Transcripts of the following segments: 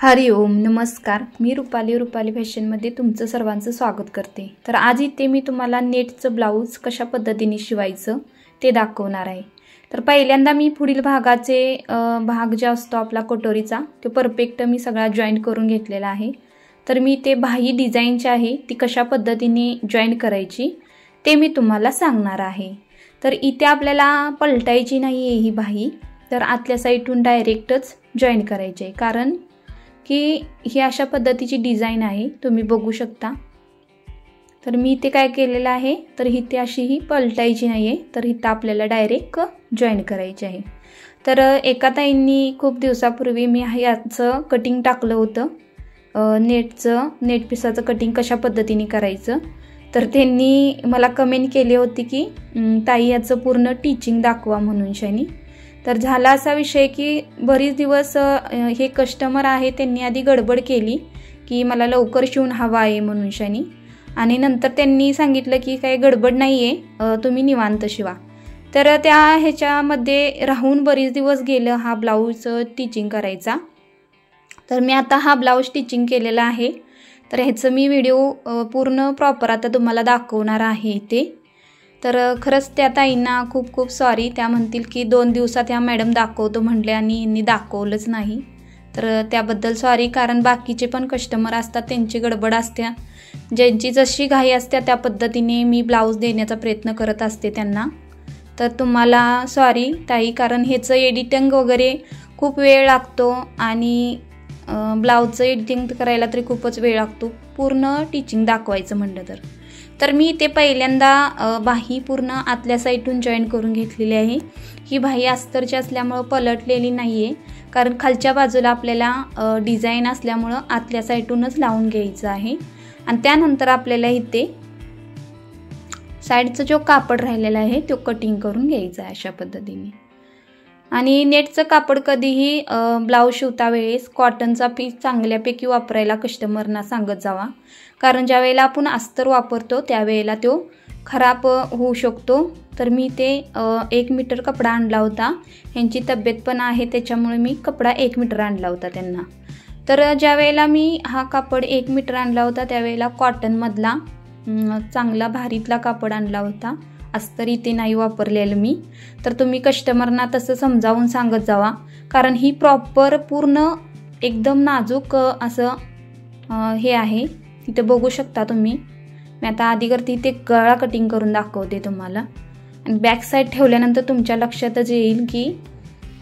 हरि ओम नमस्कार। मी रुपाली फॅशनमध्ये तुमचं सर्वांचं स्वागत करते। तर आज इथे मी तुम्हाला नेटचं ब्लाऊज कशा पद्धतीने शिवायचं ते दाखवणार आहे। तर पहिल्यांदा मी पुढील भागाचे भाग जे असतो आपला कटोरीचा तो परफेक्ट मी सगळा जॉईंट करून घेतलेला आहे। तर मी ते बाही डिझाईनची आहे ती कशा पद्धतीने जॉईंट करायची ते मी तुम्हाला सांगणार आहे। तर इथे आपल्याला पलटायची नाही आहे ही बाही, तर आतल्या साईडून डायरेक्टच जॉईंट करायची आहे, कारण की ही अशा पद्धतीची डिझाइन आहे, तुम्ही बघू शकता। तर मी इथे काय केलेलं आहे, तर इथे अशी ही पलटायची नाही आहे, तर इथे आपल्याला डायरेक्ट जॉईंट करायची आहे। तर एका ताईंनी खूप दिवसापूर्वी मी याचं कटिंग टाकलं होतं, नेट पिसाचं कटिंग कशा पद्धतीने करायचं। तर त्यांनी मला कमेंट केली होती की ताई याचं पूर्ण टीचिंग दाखवा म्हणून शनी। तर झाला असा विषय की बरीच दिवस हे कस्टमर आहे त्यांनी आधी गडबड केली की मला लवकर शिवून हवा आहे म्हणून शनी, आणि नंतर त्यांनी सांगितलं की काही गडबड नाही आहे, तुम्ही निवांत शिवा। तर त्या ह्याच्यामध्ये राहून बरीच दिवस गेलं हा ब्लाऊज टीचिंग करायचा। तर मी आता हा ब्लाऊज टीचिंग केलेला आहे, तर ह्याचं मी व्हिडिओ पूर्ण प्रॉपर आता तुम्हाला दाखवणार आहे ते। तर खरंच त्या ताईंना खूप खूप सॉरी, त्या म्हणतील की 2 दिवसात ह्या मॅडम दाखवतो म्हटले आणि यांनी दाखवलंच नाही, तर त्याबद्दल सॉरी। कारण बाकीचे पण कस्टमर असतात, त्यांची गडबड असते, ज्यांची जशी घाई असते त्या पद्धतीने मी ब्लाऊज देण्याचा प्रयत्न करत असते त्यांना। तर तुम्हाला सॉरी ताई, कारण ह्याचं एडिटिंग वगैरे खूप वेळ लागतो आणि ब्लाऊजचं एडिटिंग करायला तरी खूपच वेळ लागतो, पूर्ण टीचिंग दाखवायचं म्हणलं तर मी ते पहिल्यांदा बाही पूर्ण आतल्या साईडून जॉईन करून घेतलेली आहे। ही बाही अस्तरची असल्यामुळं पलटलेली नाही आहे, कारण खालच्या बाजूला आपल्याला डिझाईन असल्यामुळं आतल्या साईडूनच लावून घ्यायचं आहे। आणि त्यानंतर आपल्याला इथे साईडचा जो कापड राहिलेला आहे तो कटिंग करून घ्यायचा आहे अशा पद्धतीने। आणि नेटचं कापड कधीही ब्लाऊज शिवता वेळेस कॉटनचा पीस चांगल्यापैकी वापरायला कस्टमरना सांगत जावा, कारण ज्या वेळेला आपण अस्तर वापरतो त्यावेळेला तो खराब होऊ शकतो। तर मी ते 1 मीटर कपडा आणला होता, ह्यांची तब्येत पण आहे त्याच्यामुळे मी कपडा 1 मीटर आणला होता त्यांना। तर ज्या वेळेला मी हा कापड 1 मीटर आणला होता त्यावेळेला कॉटनमधला चांगला भारीतला कापड आणला होता, अस्तर इथे नाही वापरलेलं मी। तर तुम्ही कस्टमरना तसं समजावून सांगत जावा, कारण ही प्रॉपर पूर्ण एकदम नाजूक असं हे आहे, तिथे बघू शकता तुम्ही। मी आता आधी करते ते गळा कटिंग करून दाखवते तुम्हाला, आणि बॅक साईड ठेवल्यानंतर तुमच्या लक्षातच येईल की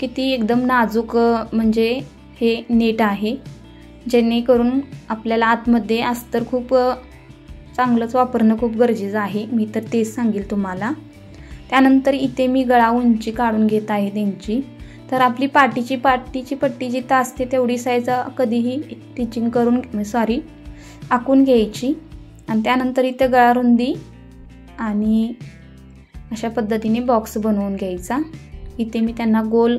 किती एकदम नाजूक म्हणजे हे नेट आहे, जेणेकरून आपल्याला आतमध्ये अस्तर खूप चांगलंच वापरणं खूप गरजेचं आहे, मी तर तेच सांगेल तुम्हाला। त्यानंतर इथे मी गळा उंची काढून घेत आहे त्यांची। तर आपली पाठीची पट्टी जिथं असते तेवढी साईज कधीही टिचिंग करून आखून घ्यायची। आणि त्यानंतर इथे गळा रुंदी आणि अशा पद्धतीने बॉक्स बनवून घ्यायचा। इथे मी त्यांना गोल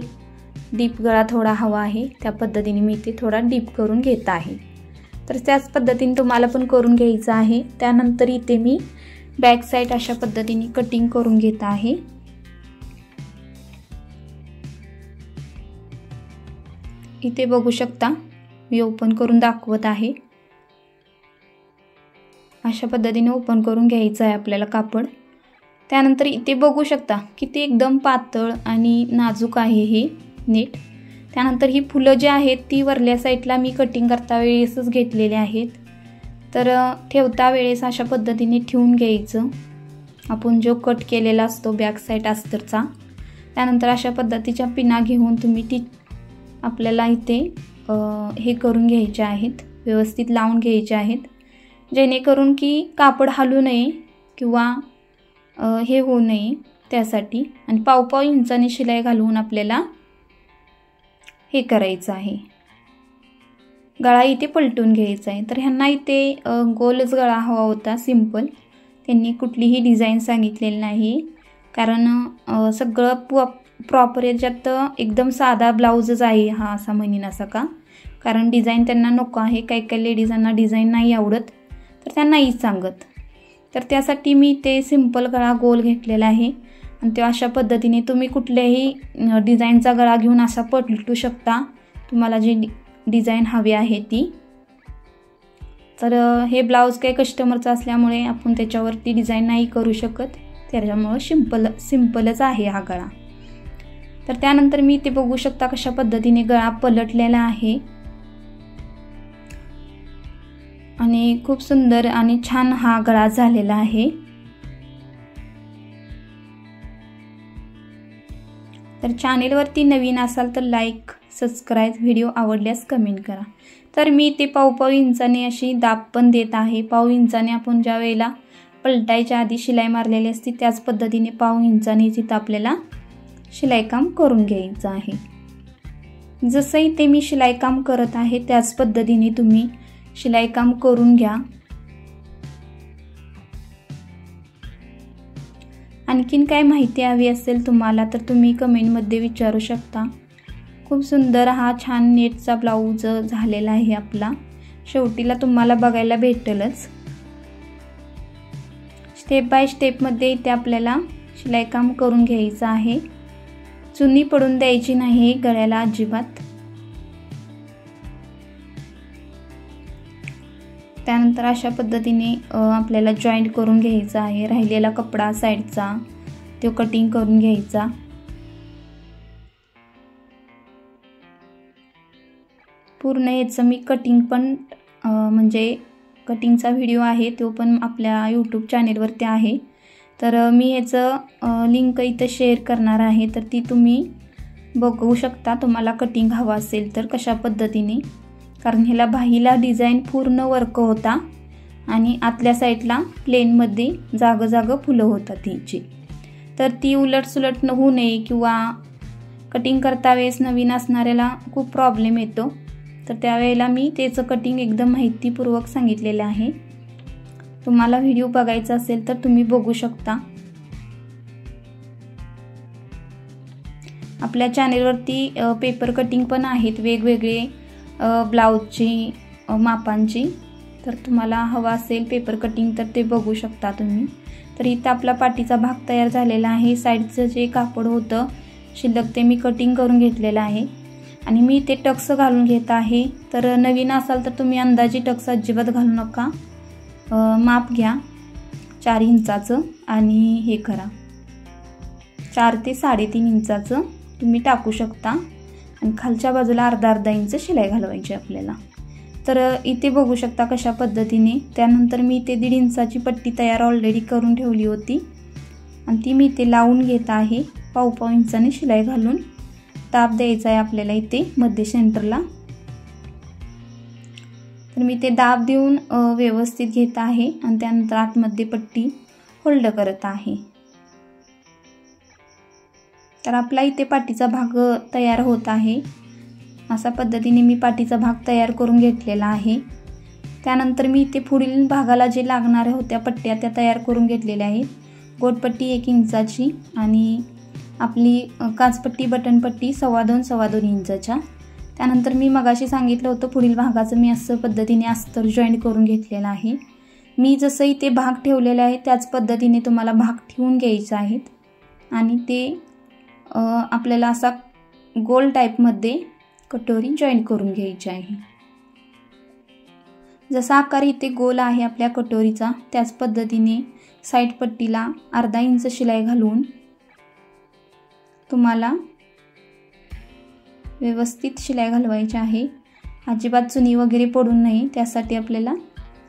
डीप गळा थोडा हवा आहे त्या पद्धतीने मी इथे थोडा डीप करून घेत आहे, तर त्याच पद्धतीने तुम्हाला पण करून घ्यायचं आहे। त्यानंतर इथे मी बॅक साईड अशा पद्धतीने कटिंग करून घेत आहे। इथे बघू शकता मी ओपन करून दाखवत आहे, अशा पद्धतीने ओपन करून घ्यायचं आहे आपल्याला कापड। त्यानंतर इथे बघू शकता किती एकदम पातळ आणि नाजूक आहे हे नेट। त्यानंतर ही फुलं जी आहेत ती वरल्या साईडला मी कटिंग करता वेळेसच घेतलेले आहेत, तर ठेवता वेळेस अशा पद्धतीने ठेवून घ्यायचं आपण जो कट केलेला असतो बॅक साईड अस्तरचा। त्यानंतर अशा पद्धतीच्या पिना घेऊन तुम्ही आपल्याला इथे हे करून घ्यायचे आहेत, व्यवस्थित लावून घ्यायचे आहेत, जेणेकरून की कापड हलू नये किंवा हे होऊ नये त्यासाठी। आणि पाव इंचाने शिलाई घालून आपल्याला हे करायचं आहे, गळा इथे पलटून घ्यायचा आहे। तर ह्यांना इथे गोलच गळा हवा होता, सिंपल, त्यांनी कुठलीही डिझाईन सांगितलेली नाही, कारण सगळं प्रॉपर याच्यात एकदम साधा ब्लाऊजच आहे हा असा म्हणीन असं का, कारण डिझाईन त्यांना नको आहे। काही लेडीजांना डिझाईन नाही आवडत तर त्या नाहीच सांगत, तर त्यासाठी मी ते सिंपल गळा गोल घेतलेला आहे। आणि ते अशा पद्धतीने तुम्ही कुठल्याही डिझाईनचा गळा घेऊन असा पलटू शकता, तुम्हाला जे डिझाईन हवी आहे ती. तर हे ब्लाऊज काही कस्टमरचं असल्यामुळे आपण त्याच्यावरती डिझाईन नाही करू शकत, त्याच्यामुळं सिंपलच आहे हा गळा. तर त्यानंतर मी ते बघू शकता कशा पद्धतीने गळा पलटलेला आहे आणि खूप सुंदर आणि छान हा गळा झालेला आहे. तर चॅनेलवरती नवीन असाल तर लाईक, सबस्क्राईब, व्हिडिओ आवडल्यास कमेंट करा. तर मी ते पाव इंचाने अशी दाब पण देत आहे. पाव इंचाने आपण ज्या वेळेला पलटायच्या आधी शिलाई मारलेली असते त्याच पद्धतीने पाव इंचाने तिथं आपल्याला शिलाई काम करून घ्यायचं आहे. जसं इथे मी शिलाई काम करत आहे त्याच पद्धतीने तुम्ही शिलाई काम करून घ्या. आणखीन काय माहिती हवी असेल तुम्हाला तर तुम्ही कमेंटमध्ये विचारू शकता. खूप सुंदर हा छान नेटचा ब्लाऊज झालेला आहे आपला. शेवटीला तुम्हाला बघायला भेटेलच. स्टेप बाय स्टेपमध्ये इथे आपल्याला शिलाई काम करून घ्यायचं आहे. चुनी पडून द्यायची नाही गळ्याला अजिबात. त्यानंतर अशा पद्धतीने आपल्याला जॉईंट करून घ्यायचा आहे. राहिलेला कपडा साईडचा तो कटिंग करून घ्यायचा. पूर्ण याचं मी कटिंग पण म्हणजे कटिंगचा व्हिडिओ आहे तो पण आपल्या यूट्यूब चॅनेलवरती आहे. तर मी याचं लिंक इथं शेअर करणार आहे, तर ती तुम्ही बघू शकता तुम्हाला कटिंग हवं असेल तर कशा पद्धतीने. कारण ह्याला बाहीला डिझाईन पूर्ण वर्क होता आणि आतल्या साईडला प्लेनमध्ये जागं फुलं होतात तिची. तर ती उलटसुलट होऊ नये किंवा कटिंग करता वेळेस नवीन असणाऱ्याला खूप प्रॉब्लेम येतो. तर त्यावेळेला मी त्याचं कटिंग एकदम माहितीपूर्वक सांगितलेलं आहे. तुम्हाला व्हिडिओ बघायचा असेल तर तुम्ही बघू शकता. आपल्या चॅनेलवरती पेपर कटिंग पण आहेत वेगवेगळे ब्लाऊजची मापांची. तर तुम्हाला हवा असेल पेपर कटिंग तर ते बघू शकता तुम्ही. तर इथं आपला पाठीचा भाग तयार झालेला आहे. साईडचं जे कापड होतं शिल्लक ते मी कटिंग करून घेतलेलं आहे आणि मी ते टक्स घालून घेत आहे. तर नवीन असाल तर तुम्ही अंदाजे टक्स अजिबात घालू नका. माप घ्या 4 इंचाचं आणि हे करा 4 ते 3.5 इंचाचं तुम्ही टाकू शकता आणि खालच्या बाजूला अर्धा इंच शिलाई घालवायची आपल्याला. तर इथे बघू शकता कशा पद्धतीने. त्यानंतर मी इथे 1.5 इंचाची पट्टी तयार ऑलरेडी करून ठेवली होती आणि ती मी इथे लावून घेत आहे. पाव इंचाने शिलाई घालून दाब द्यायचा आहे आपल्याला इथे मध्य सेंटरला. तर मी ते दाब देऊन व्यवस्थित घेत आहे आणि त्यानंतर आतमध्ये पट्टी होल्ड करत आहे. तर आपला इथे पाठीचा भाग तयार होत आहे. अशा पद्धतीने मी पाठीचा भाग तयार करून घेतलेला आहे. त्यानंतर मी इथे पुढील भागाला जे लागणाऱ्या होत्या पट्ट्या त्या तयार करून घेतलेल्या आहेत. गोटपट्टी 1 इंचाची आणि आपली काचपट्टी बटनपट्टी 2.25 इंचाच्या. त्यानंतर मी मगाशी सांगितलं होतं पुढील भागाचं मी असं पद्धतीने अस्तर जॉईंट करून घेतलेला आहे. मी जसं इथे भाग ठेवलेला आहे त्याच पद्धतीने तुम्हाला भाग ठेवून घ्यायचे आहेत आणि ते आपल्याला असा गोल टाईपमध्ये कटोरी जॉईंट करून घ्यायची आहे. जसा आकार इथे गोल आहे आपल्या कटोरीचा त्याच पद्धतीने साईड पट्टीला अर्धा इंच शिलाई घालून तुम्हाला व्यवस्थित शिलाई घालवायची आहे. अजिबात चुनी वगैरे पडू नये त्यासाठी आपल्याला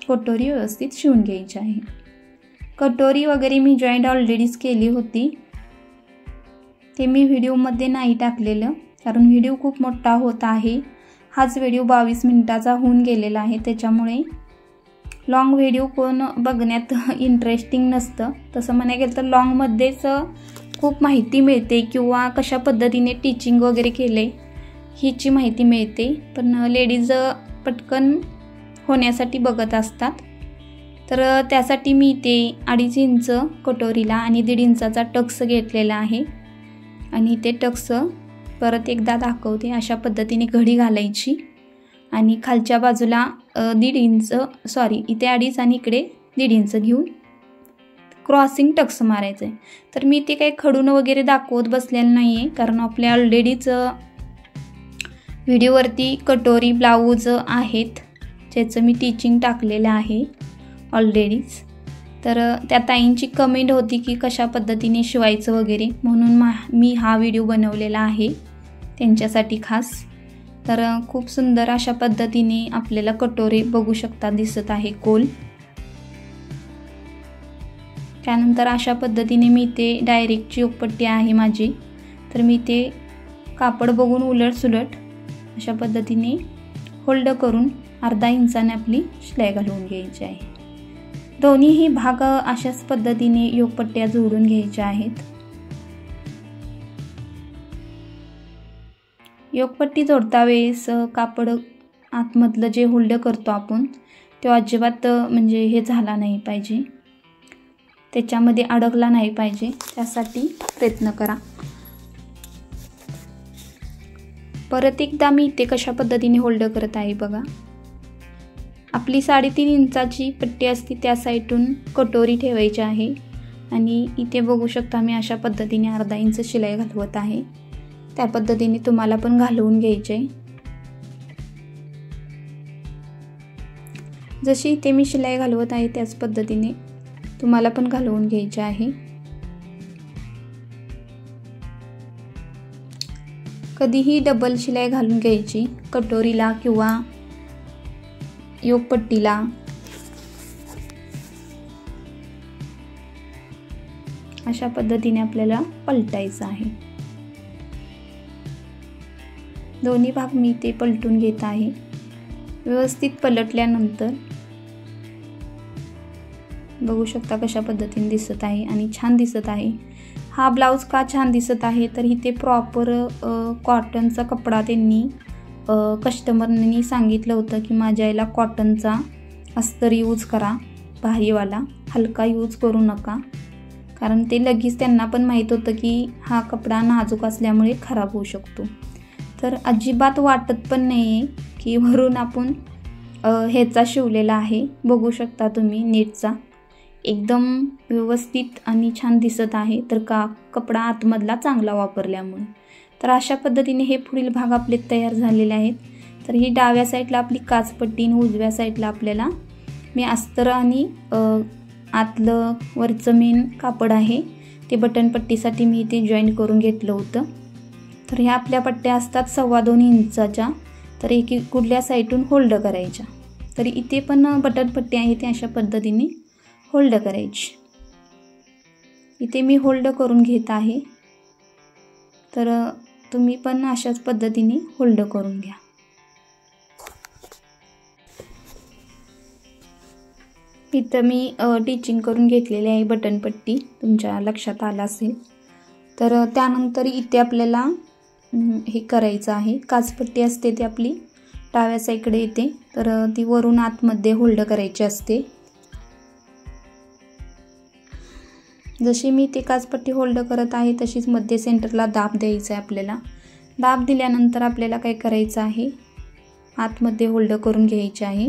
कटोरी व्यवस्थित शिवून घ्यायची आहे. कटोरी वगैरे मी जॉईंट ऑलरेडीच केली होती. ते मी व्हिडिओमध्ये नाही टाकलेलं कारण व्हिडिओ खूप मोठा होत आहे. हाच व्हिडिओ 22 मिनिटाचा होऊन गेलेला आहे त्याच्यामुळे लॉंग व्हिडिओ कोण बघण्यात इंटरेस्टिंग नसतं. तसं म्हणायला गेलं तर लॉंगमध्येच खूप माहिती मिळते किंवा कशा पद्धतीने टीचिंग वगैरे केले हीची माहिती मिळते. पण लेडीज पटकन होण्यासाठी बघत असतात. तर त्यासाठी मी ते 2.5 इंच कटोरीला आणि 1.5 इंचाचा टक्स घेतलेला आहे आणि ते टक्स परत एकदा दाखवते. अशा पद्धतीने घडी घालायची आणि खालच्या बाजूला 1.5 इंच इथे 2.5 आणि इकडे 1.5 इंच घेऊन क्रॉसिंग टक्स मारायचं आहे. तर मी ते काही खडून वगैरे दाखवत बसलेलं नाही आहे कारण आपल्या ऑलरेडीच व्हिडिओवरती कटोरी ब्लाऊज आहेत ज्याचं मी टीचिंग टाकलेलं आहे ऑलरेडीच। तर त्या ताईंची कमेंट होती की कशा पद्धतीने शिवायचं वगैरे, म्हणून मी हा व्हिडिओ बनवलेला आहे त्यांच्यासाठी खास। तर खूप सुंदर अशा पद्धतीने आपल्याला कटोरे बघू शकता दिसत आहे गोल। त्यानंतर अशा पद्धतीने मी ते डायरेक्ट योगपट्टी आहे माझी, तर मी ते कापड बघून उलट सुलट अशा पद्धतीने होल्ड करून अर्धा इंचाने आपली शिलाई घालून घ्यायची आहे। दोन्हीही भाग अशाच पद्धतीने योगपट्ट्या जोडून घ्यायच्या आहेत। योगपट्टी जोडता वेळेस कापड आतमधलं जे होल्ड करतो आपण ते अजिबात म्हणजे हे झाला नाही पाहिजे, त्याच्यामध्ये अडकला नाही पाहिजे, त्यासाठी प्रयत्न करा। परत एकदा मी इथे कशा पद्धतीने होल्ड करत आहे बघा। आपली 3.5 इंचाची पट्टी असते त्या साईडून कटोरी ठेवायची आहे आणि इथे बघू शकता मी अशा पद्धतीने अर्धा इंच शिलाई घालवत आहे। त्या पद्धतीने तुम्हाला पण घालवून घ्यायचे। जशी इथे मी शिलाई घालवत आहे त्याच पद्धतीने तुम्हाला पण घालवून घ्यायचे आहे। कधीही डबल शिलाई घालून घ्यायची कटोरीला किंवा योगपट्टीला। अशा पद्धतीने आपल्याला पलटायचं आहे। दोन्ही भाग मी ते पलटून घेत आहे। व्यवस्थित पलटल्यानंतर बघू शकता कशा पद्धतीने दिसत आहे आणि छान दिसत आहे। हा ब्लाऊज का छान दिसत आहे तर इथे प्रॉपर कॉटनचा कपडा त्यांनी कस्टमरनी सांगितलं होतं की माझ्या याला कॉटनचा अस्तर यूज करा, भारीवाला, हलका यूज करू नका, कारण ते लगेच त्यांना पण माहीत होतं की हा कपडा नाजूक असल्यामुळे खराब होऊ शकतो। तर अजिबात वाटत पण नाही आहे की वरून आपण ह्याचा शिवलेला आहे। बघू शकता तुम्ही नेटचा एकदम व्यवस्थित आणि छान दिसत आहे, तर कपडा आतमधला चांगला वापरल्यामुळे। तर अशा पद्धतीने हे पुढील भाग आपले तयार झालेले आहेत। तर ही डाव्या साईडला आपली काचपट्टी आणि उजव्या साईडला आपल्याला मी अस्तर आणि आतलं वरचं मेन कापड आहे ते बटन पट्टीसाठी मी इथे जॉईन करून घेतलं होतं। तर ह्या आपल्या पट्ट्या असतात 2.25 इंचाच्या, तर एक कुठल्या साईडून होल्ड करायच्या। तर इथे पण बटन पट्टी आहे ते अशा पद्धतीने होल्ड करायची। इथे मी होल्ड करून घेत आहे, तर तुम्ही पण अशाच पद्धतीने होल्ड करून घ्या। इथं मी टीचिंग करून घेतलेली आहे बटन पट्टी, तुमच्या लक्षात आलं असेल। तर त्यानंतर इथे आपल्याला हे करायचं आहे, काचपट्टी असते ती आपली डाव्या साईडकडे येते, तर ती वरून आतमध्ये होल्ड करायची असते। जशी मी ती काचपट्टी होल्ड करत आहे तशीच मध्ये सेंटरला दाब द्यायचा आहे आपल्याला। दाब दिल्यानंतर आपल्याला काय करायचं आहे, आतमध्ये होल्ड करून घ्यायचे आहे।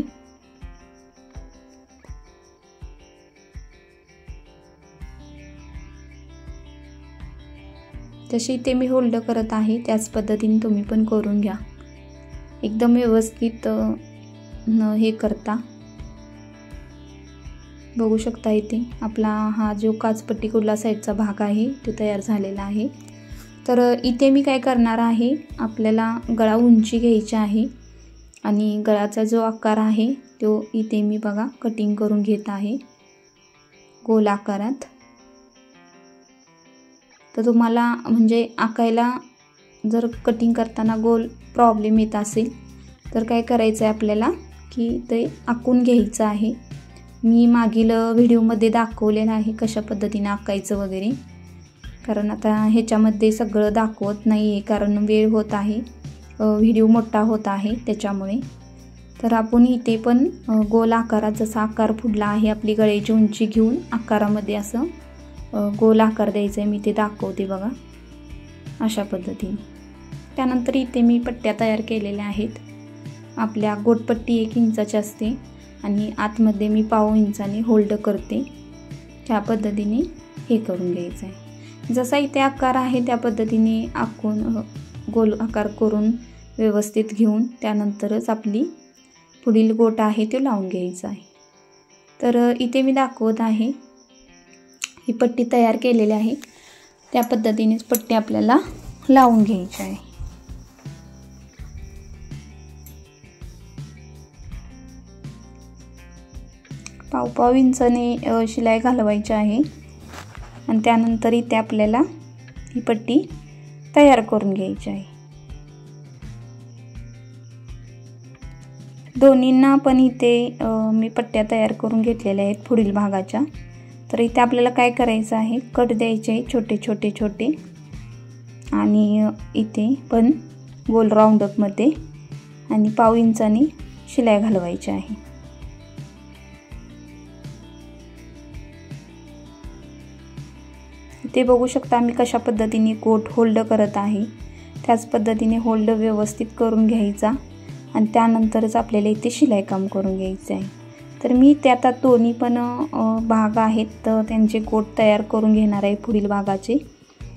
जशी ते मी होल्ड करत आहे त्याच पद्धतीने तुम्ही पण करून घ्या, एकदम व्यवस्थित हे करता। बघू शकता इथे आपला हा जो काचपट्टी कुर्ला साईडचा भाग आहे तो तयार झालेला आहे। तर इथे मी काय करणार आहे, आपल्याला गळा उंची घ्यायची आहे आणि गळाचा जो आकार आहे तो इथे मी बघा कटिंग करून घेत आहे गोल आकारात। तर तुम्हाला म्हणजे आकायला जर कटिंग करताना गोल प्रॉब्लेम येत असेल तर काय करायचं आहे आपल्याला की ते आखून घ्यायचं आहे। मी मागील व्हिडिओमध्ये दाखवलेलं आहे कशा पद्धतीने आकायचं वगैरे, कारण आता ह्याच्यामध्ये सगळं दाखवत नाही आहे कारण वेळ होत आहे, व्हिडिओ मोठा होत आहे त्याच्यामुळे। तर आपण इथे पण गोल आकारात जसा आकार फुडला आहे आपली गळ्याची उंची घेऊन आकारामध्ये असं गोल आकार द्यायचा आहे, मी ते दाखवते बघा अशा पद्धतीने। त्यानंतर इथे मी पट्ट्या तयार केलेल्या आहेत। आपल्या गोटपट्टी 1 इंचाची असते आणि आतमध्ये मी 1/2 इंचाने होल्ड करते, त्या पद्धतीने हे करून घ्यायचं आहे। जसा इथे आकार आहे त्या पद्धतीने आखून गोल आकार करून व्यवस्थित घेऊन त्यानंतरच आपली पुढील गोट आहे तो लावून घ्यायचा आहे। तर इथे मी दाखवत आहे, ही पट्टी तयार केलेली आहे, त्या पद्धतीनेच पट्टी आपल्याला लावून घ्यायची आहे। पाव इंचाने शिलाई घालवायची आहे आणि त्यानंतर इथे आपल्याला ही पट्टी तयार करून घ्यायची आहे। दोन्हींना पण इथे मी पट्ट्या तयार करून घेतलेल्या आहेत पुढील भागाच्या। तर इथे आपल्याला काय करायचं आहे, कट द्यायचे आहे छोटे छोटे छोटे आणि इथे पण गोल राऊंडअपमध्ये आणि पाव इंचाने शिलाई घालवायची आहे। इथे बघू शकता मी कशा पद्धतीने गोट होल्ड करत आहे, त्याच पद्धतीने होल्ड व्यवस्थित करून घ्यायचा आणि त्यानंतरच आपल्याला इथे शिलाई काम करून घ्यायचं आहे। तर मी ते आता दोन्ही पण भाग आहेत तर त्यांचे गोट तयार करून घेणार आहे पुढील भागाचे,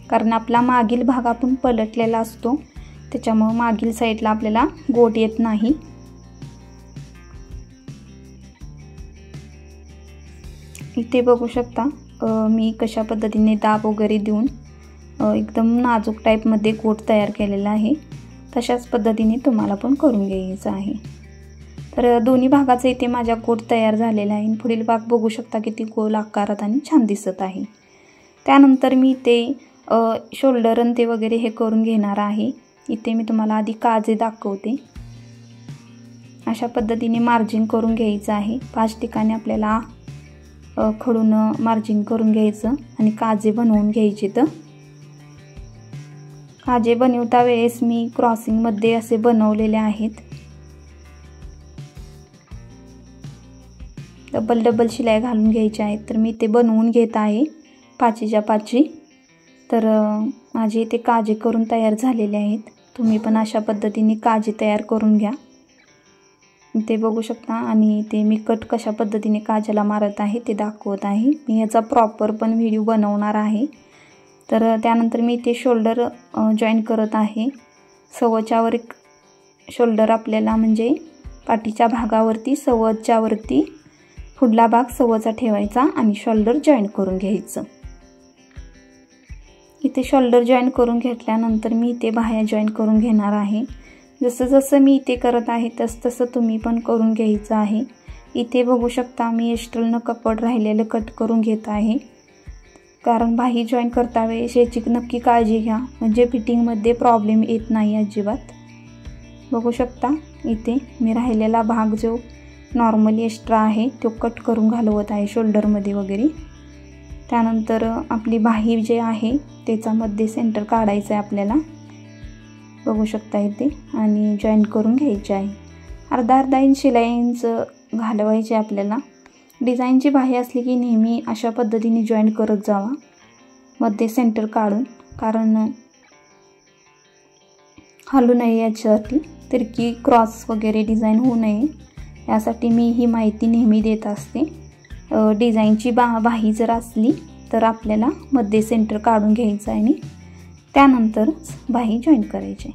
कारण आपला मागील भाग आपण पलटलेला असतो त्याच्यामुळे मागील साईडला आपल्याला गोट येत नाही। इथे बघू शकता मी कशा पद्धतीने दाब वगैरे देऊन एकदम नाजूक टाईपमध्ये गोट तयार केलेला आहे, तशाच पद्धतीने तुम्हाला पण करून घ्यायचं आहे। तर दोन्ही भागाचा इथे माझा गोट तयार झालेला आहे। पुढील भाग बघू शकता किती गोल आकारात आणि छान दिसत आहे। त्यानंतर मी ते शोल्डर आणि ते वगैरे हे करून घेणार आहे। इथे मी तुम्हाला आधी काजे दाखवते, अशा पद्धतीने मार्जिन करून घ्यायचं आहे। 5 ठिकाणी आपल्याला खडून मार्जिन करून घ्यायचं आणि काजे बनवून घ्यायचे। तर काजे बनवता वेळेस मी क्रॉसिंग मध्ये असे बनवलेले आहेत, डबल शिलाई घालून घ्यायची आहे। तर मी ते बनवून घेत आहे 5च्या 5। तर माझे ते काजे करून तयार झालेले आहेत, तुम्ही पण अशा पद्धतीने काजे तयार करून घ्या। ते बघू शकता आणि ते मी कट कशा पद्धतीने काजेला मारत आहे ते दाखवत आहे। मी याचा प्रॉपर पण व्हिडिओ बनवणार आहे। तर त्यानंतर मी ते शोल्डर जॉईन करत आहे। सव्वाच्या वर एक शोल्डर आपल्याला म्हणजे पाठीच्या भागावरती सव्वाच्या वरती पुढला भाग सव्वाचा ठेवायचा आणि शोल्डर जॉईन करून घ्यायचं। इथे शोल्डर जॉईन करून घेतल्यानंतर मी इथे बाह्या जॉईन करून घेणार आहे। जसं जसं मी इथे करत आहे तसं तुम्ही पण करून घ्यायचं आहे। इथे बघू शकता मी एक्स्ट्रल कपड राहिलेलं कट करून घेत आहे, कारण बाही जॉईन करता वेळेस याची नक्की काळजी घ्या, म्हणजे फिटिंगमध्ये प्रॉब्लेम येत नाही अजिबात। बघू शकता इथे मी राहिलेला भाग जो नॉर्मली एक्स्ट्रा आहे तो कट करून घालवत आहे शोल्डरमध्ये वगैरे। त्यानंतर आपली बाही जे आहे त्याचा मध्ये सेंटर काढायचं आहे आपल्याला, बघू शकता इथे, आणि जॉईन करून घ्यायचे आहे। अर्धा इंच शिलाई घालवायची आपल्याला। डिझाईनची बाही असली की नेहमी अशा पद्धतीने जॉईन करत जावा मध्ये सेंटर काढून, कारण हलू नये याच्यासाठी, तिरकी क्रॉस वगैरे डिझाईन होऊ नये यासाठी मी ही माहिती नेहमी देत असते। डिझाईनची बाही जर असली तर आपल्याला मध्ये सेंटर काढून घ्यायचं आहे आणि त्यानंतरच बाही जॉईन करायची।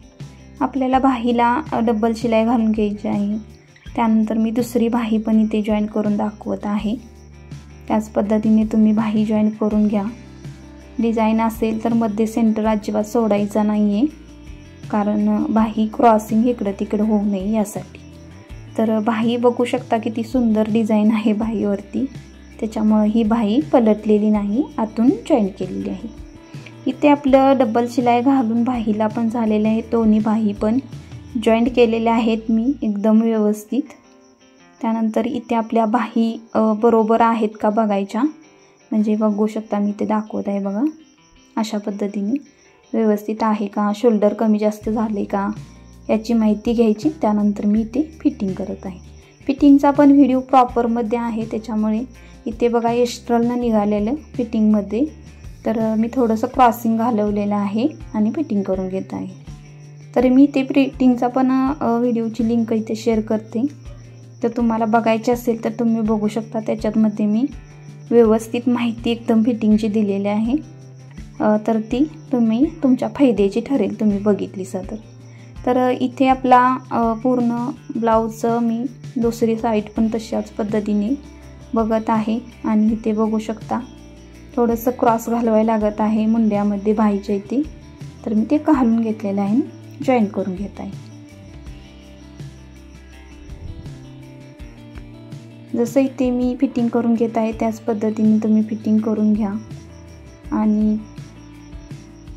आपल्याला बाहीला डबल शिलाई घालून घ्यायची आहे। त्यानंतर मी दुसरी बाही पण इथे जॉईन करून दाखवत आहे, त्याच पद्धतीने तुम्ही बाही जॉईन करून घ्या। डिझाईन असेल तर मध्ये सेंटर अजिबात सोडायचा नाही आहे, कारण बाही क्रॉसिंग इकडं तिकडं होऊ नये यासाठी। तर बाही बघू शकता किती सुंदर डिझाईन आहे बाहीवरती, त्याच्यामुळे ही बाही पलटलेली नाही, आतून जॉईन केलेली आहे। इथे आपलं डबल शिलाई घालून बाहीला पण झालेले आहे, दोन्ही बाही पण जॉईंट केलेल्या आहेत मी एकदम व्यवस्थित। त्यानंतर इथे आपल्या बाही बरोबर आहेत का बघायच्या, म्हणजे बघू शकता मी ते दाखवत आहे बघा, अशा पद्धतीने व्यवस्थित आहे का, शोल्डर कमी जास्त झाले का याची माहिती घ्यायची। त्यानंतर मी इथे फिटिंग करत आहे। फिटिंगचा पण व्हिडिओ प्रॉपरमध्ये आहे, त्याच्यामुळे इथे बघा एक्स्ट्रलनं निघालेलं फिटिंगमध्ये, तर मी थोडंसं क्रॉसिंग घालवलेलं आहे आणि फिटिंग करून घेत आहे। तर मी ते फिटिंगचा पण व्हिडिओची लिंक इथे शेअर करते, तर तुम्हाला बघायचे असेल तर तुम्ही बघू शकता। त्याच्यामध्ये मी व्यवस्थित माहिती एकदम फिटिंगची दिलेली आहे, तर ती तुम्ही तुमच्या फायद्याची ठरेल तुम्ही बघितली तर। तर इथे आपला पूर्ण ब्लाऊजचं मी दुसरी साईड पण तशाच पद्धतीने बघत आहे आणि इथे बघू शकता थोडंसं क्रॉस घालवायला लागत आहे मुंड्यामध्ये बाहीच्या इथे, तर मी ते घालून घेतलेलं आहे, जॉईन करून घेत आहे। जसं इथे मी फिटिंग करून घेत आहे त्याच पद्धतीने तुम्ही फिटिंग करून घ्या आणि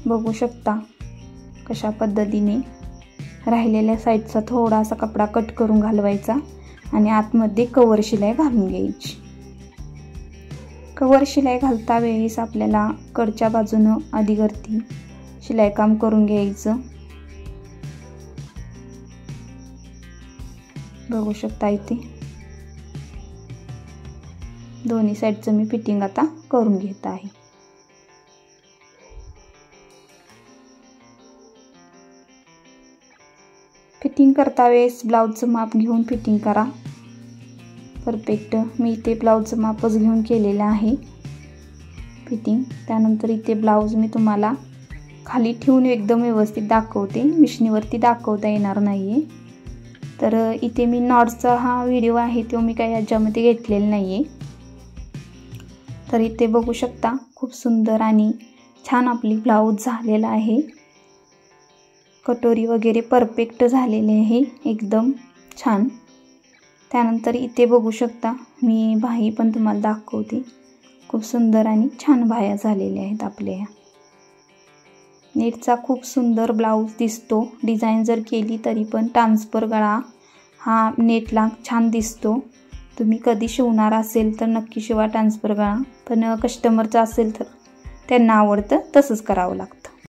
बघू शकता कशा पद्धतीने राहिलेल्या साईडचा थोडासा कपडा कट करून घालवायचा आणि आतमध्ये कवर शिलाई घालून घ्यायची। कवर शिलाई घालता वेळेस आपल्याला कडच्या बाजूनं आधीवरती शिलाई काम करून घ्यायचं। बघू शकता इथे दोन्ही साईडचं मी फिटिंग आता करून घेत आहे। फिटिंग करता वेळेस ब्लाऊजचं माप घेऊन फिटिंग करा परफेक्ट। मी इथे ब्लाऊजचं मापच घेऊन केलेलं आहे फिटिंग। त्यानंतर इथे ब्लाऊज मी तुम्हाला खाली ठेवून एकदम व्यवस्थित दाखवते, मिशनीवरती दाखवता येणार नाहीये। तर इथे मी नॉट्सचा हा व्हिडिओ आहे तो मी काही याच्यामध्ये घेतलेला नाहीये। तर इथे बघू शकता खूप सुंदर आणि छान आपली ब्लाऊज झालेला आहे। कटोरी वगैरे परफेक्ट झालेले आहे एकदम छान। त्यानंतर इथे बघू शकता मी बाही पण तुम्हाला दाखवते, खूप सुंदर आणि छान बाह्या झालेल्या आहेत आपल्या। नेटचा खूप सुंदर ब्लाऊज दिसतो, डिझाईन जर केली तरी पण ट्रान्सफर गळा हा नेटला छान दिसतो। तुम्ही कधी शिवणार असेल तर नक्की शिवा ट्रान्सफर गळा, पण कस्टमरचा असेल तर त्यांना आवडतं तसंच करावं लागतं।